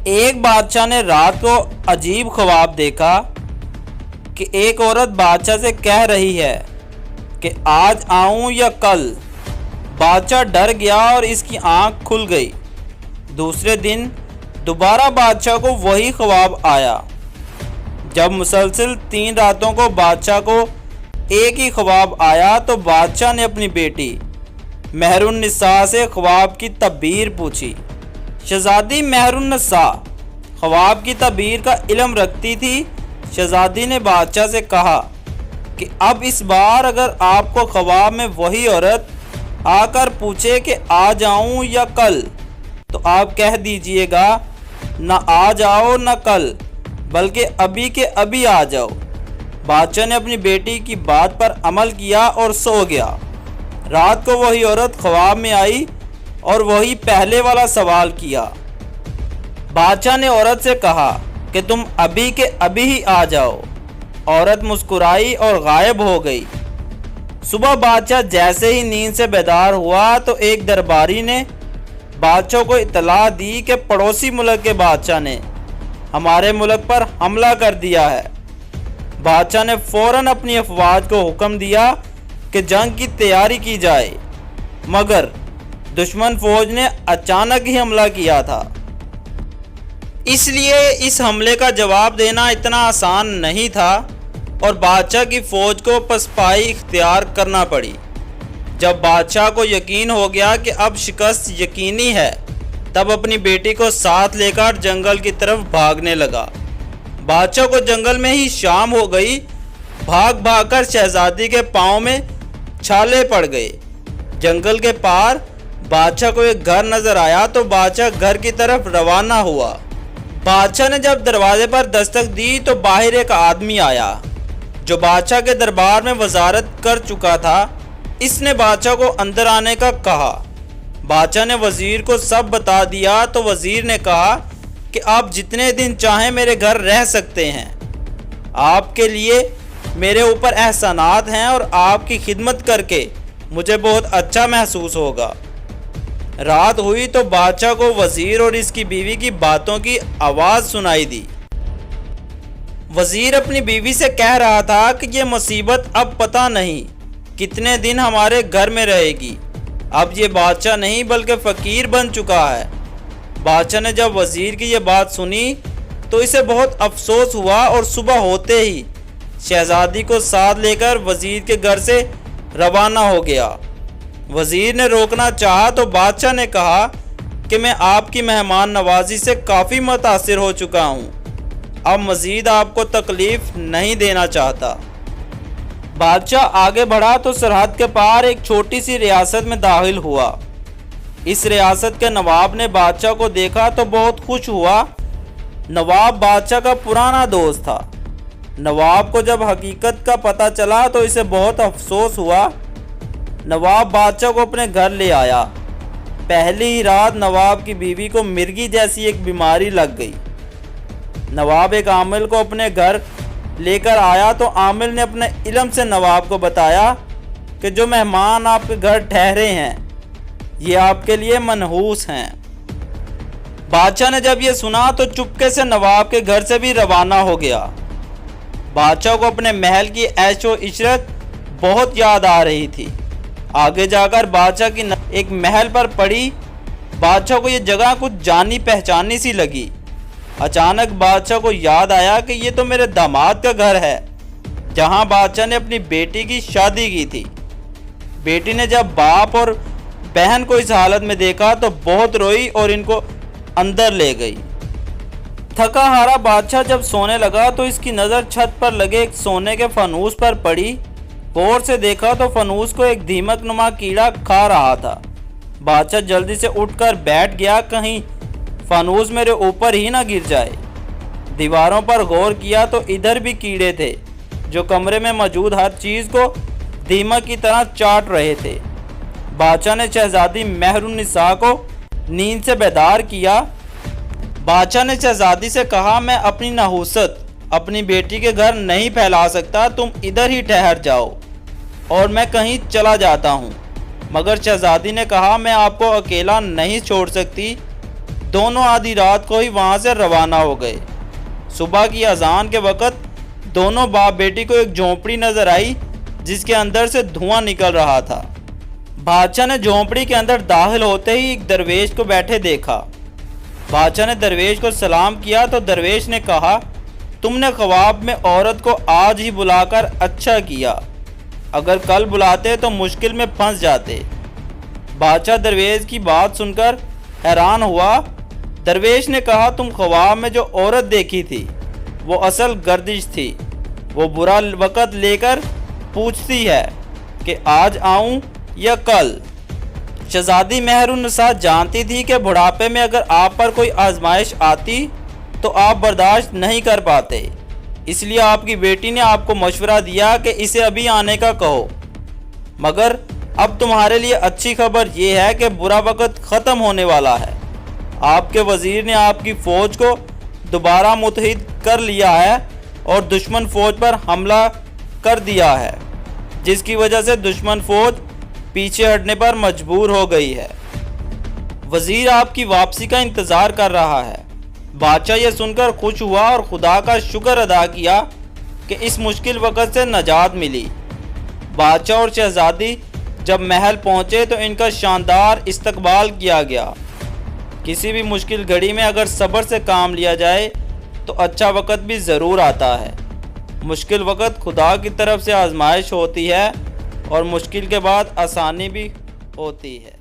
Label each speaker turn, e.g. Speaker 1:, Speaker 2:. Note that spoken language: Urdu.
Speaker 1: ایک بادشاہ نے رات کو عجیب خواب دیکھا کہ ایک عورت بادشاہ سے کہہ رہی ہے کہ آج آؤں یا کل۔ بادشاہ ڈر گیا اور اس کی آنکھ کھل گئی۔ دوسرے دن دوبارہ بادشاہ کو وہی خواب آیا۔ جب مسلسل 3 راتوں کو بادشاہ کو ایک ہی خواب آیا تو بادشاہ نے اپنی بیٹی مہر النساء سے خواب کی تعبیر پوچھی۔ شہزادی مہر النساء خواب کی تعبیر کا علم رکھتی تھی۔ شہزادی نے بادشاہ سے کہا کہ اب اس بار اگر آپ کو خواب میں وہی عورت آ کر پوچھے کہ آج آؤں یا کل تو آپ کہہ دیجئے گا نہ آج آؤ نہ کل بلکہ ابھی کے ابھی آ جاؤ۔ بادشاہ نے اپنی بیٹی کی بات پر عمل کیا اور سو گیا۔ رات کو وہی عورت خواب میں آئی اور وہی پہلے والا سوال کیا۔ بادشاہ نے عورت سے کہا کہ تم ابھی کے ابھی ہی آ جاؤ۔ عورت مسکرائی اور غائب ہو گئی۔ صبح بادشاہ جیسے ہی نیند سے بیدار ہوا تو ایک درباری نے بادشاہ کو اطلاع دی کہ پڑوسی ملک کے بادشاہ نے ہمارے ملک پر حملہ کر دیا ہے۔ بادشاہ نے فوراً اپنی افواج کو حکم دیا کہ جنگ کی تیاری کی جائے، مگر دشمن فوج نے اچانک ہی حملہ کیا تھا، اس لیے اس حملے کا جواب دینا اتنا آسان نہیں تھا اور بادشاہ کی فوج کو پسپائی اختیار کرنا پڑی۔ جب بادشاہ کو یقین ہو گیا کہ اب شکست یقینی ہے تب اپنی بیٹی کو ساتھ لے کر جنگل کی طرف بھاگنے لگا۔ بادشاہ کو جنگل میں ہی شام ہو گئی۔ بھاگ بھاگ کر شہزادی کے پاؤں میں چھالے پڑ گئے۔ جنگل کے پار بادشاہ کو ایک گھر نظر آیا تو بادشاہ گھر کی طرف روانہ ہوا۔ بادشاہ نے جب دروازے پر دستک دی تو باہر ایک آدمی آیا جو بادشاہ کے دربار میں وزارت کر چکا تھا۔ اس نے بادشاہ کو اندر آنے کا کہا۔ بادشاہ نے وزیر کو سب بتا دیا تو وزیر نے کہا کہ آپ جتنے دن چاہیں میرے گھر رہ سکتے ہیں۔ آپ کے لیے میرے اوپر احسانات ہیں اور آپ کی خدمت کر کے مجھے بہت اچھا محسوس ہوگا۔ رات ہوئی تو بادشاہ کو وزیر اور اس کی بیوی کی باتوں کی آواز سنائی دی۔ وزیر اپنی بیوی سے کہہ رہا تھا کہ یہ مصیبت اب پتہ نہیں کتنے دن ہمارے گھر میں رہے گی۔ اب یہ بادشاہ نہیں بلکہ فقیر بن چکا ہے۔ بادشاہ نے جب وزیر کی یہ بات سنی تو اسے بہت افسوس ہوا اور صبح ہوتے ہی شہزادی کو ساتھ لے کر وزیر کے گھر سے روانہ ہو گیا۔ وزیر نے روکنا چاہا تو بادشاہ نے کہا کہ میں آپ کی مہمان نوازی سے کافی متاثر ہو چکا ہوں، اب مزید آپ کو تکلیف نہیں دینا چاہتا۔ بادشاہ آگے بڑھا تو سرحد کے پار ایک چھوٹی سی ریاست میں داخل ہوا۔ اس ریاست کے نواب نے بادشاہ کو دیکھا تو بہت خوش ہوا۔ نواب بادشاہ کا پرانا دوست تھا۔ نواب کو جب حقیقت کا پتہ چلا تو اسے بہت افسوس ہوا۔ نواب بادشاہ کو اپنے گھر لے آیا۔ پہلی ہی رات نواب کی بیوی کو مرگی جیسی ایک بیماری لگ گئی۔ نواب ایک عامل کو اپنے گھر لے کر آیا تو عامل نے اپنے علم سے نواب کو بتایا کہ جو مہمان آپ کے گھر ٹھہرے ہیں یہ آپ کے لیے منحوس ہیں۔ بادشاہ نے جب یہ سنا تو چپکے سے نواب کے گھر سے بھی روانہ ہو گیا۔ بادشاہ کو اپنے محل کی عیش و عشرت بہت یاد آ رہی تھی۔ آگے جا کر بادشاہ کی ایک محل پر پڑی۔ بادشاہ کو یہ جگہ کچھ جانی پہچانی سی لگی۔ اچانک بادشاہ کو یاد آیا کہ یہ تو میرے داماد کا گھر ہے جہاں بادشاہ نے اپنی بیٹی کی شادی کی تھی۔ بیٹی نے جب باپ اور بہن کو اس حالت میں دیکھا تو بہت روئی اور ان کو اندر لے گئی۔ تھکا ہارا بادشاہ جب سونے لگا تو اس کی نظر چھت پر لگے ایک سونے کے فانوس پر پڑی۔ غور سے دیکھا تو فانوس کو ایک دیمک نما کیڑا کھا رہا تھا۔ بادشاہ جلدی سے اٹھ کر بیٹھ گیا، کہیں فانوس میرے اوپر ہی نہ گر جائے۔ دیواروں پر غور کیا تو ادھر بھی کیڑے تھے جو کمرے میں موجود ہر چیز کو دیمک کی طرح چاٹ رہے تھے۔ بادشاہ نے شہزادی مہر النساء کو نیند سے بیدار کیا۔ بادشاہ نے شہزادی سے کہا میں اپنی نحوست اپنی بیٹی کے گھر نہیں پھیلا سکتا، تم ادھر ہی ٹھہر جاؤ اور میں کہیں چلا جاتا ہوں۔ مگر شہزادی نے کہا میں آپ کو اکیلا نہیں چھوڑ سکتی، دونوں آدھی رات کو ہی وہاں سے روانہ ہو گئے۔ صبح کی اذان کے وقت دونوں باپ بیٹی کو ایک جھونپڑی نظر آئی جس کے اندر سے دھواں نکل رہا تھا۔ بادشاہ نے جھونپڑی کے اندر داخل ہوتے ہی ایک درویش کو بیٹھے دیکھا۔ بادشاہ نے درویش کو سلام کیا تو درویش نے کہا، تم نے خواب میں عورت کو آج ہی بلا کر اچھا کیا، اگر کل بلاتے تو مشکل میں پھنس جاتے۔ بادشاہ درویش کی بات سن کر حیران ہوا۔ درویش نے کہا، تم خواب میں جو عورت دیکھی تھی وہ اصل گردش تھی، وہ برا وقت لے کر پوچھتی ہے کہ آج آؤں یا کل۔ شہزادی مہر النساء جانتی تھی کہ بڑھاپے میں اگر آپ پر کوئی آزمائش آتی تو آپ برداشت نہیں کر پاتے، اس لیے آپ کی بیٹی نے آپ کو مشورہ دیا کہ اسے ابھی آنے کا کہو، مگر اب تمہارے لیے اچھی خبر یہ ہے کہ برا وقت ختم ہونے والا ہے۔ آپ کے وزیر نے آپ کی فوج کو دوبارہ متحد کر لیا ہے اور دشمن فوج پر حملہ کر دیا ہے، جس کی وجہ سے دشمن فوج پیچھے ہٹنے پر مجبور ہو گئی ہے۔ وزیر آپ کی واپسی کا انتظار کر رہا ہے۔ بادشاہ یہ سن کر خوش ہوا اور خدا کا شکر ادا کیا کہ اس مشکل وقت سے نجات ملی۔ بادشاہ اور شہزادی جب محل پہنچے تو ان کا شاندار استقبال کیا گیا۔ کسی بھی مشکل گھڑی میں اگر صبر سے کام لیا جائے تو اچھا وقت بھی ضرور آتا ہے۔ مشکل وقت خدا کی طرف سے آزمائش ہوتی ہے اور مشکل کے بعد آسانی بھی ہوتی ہے۔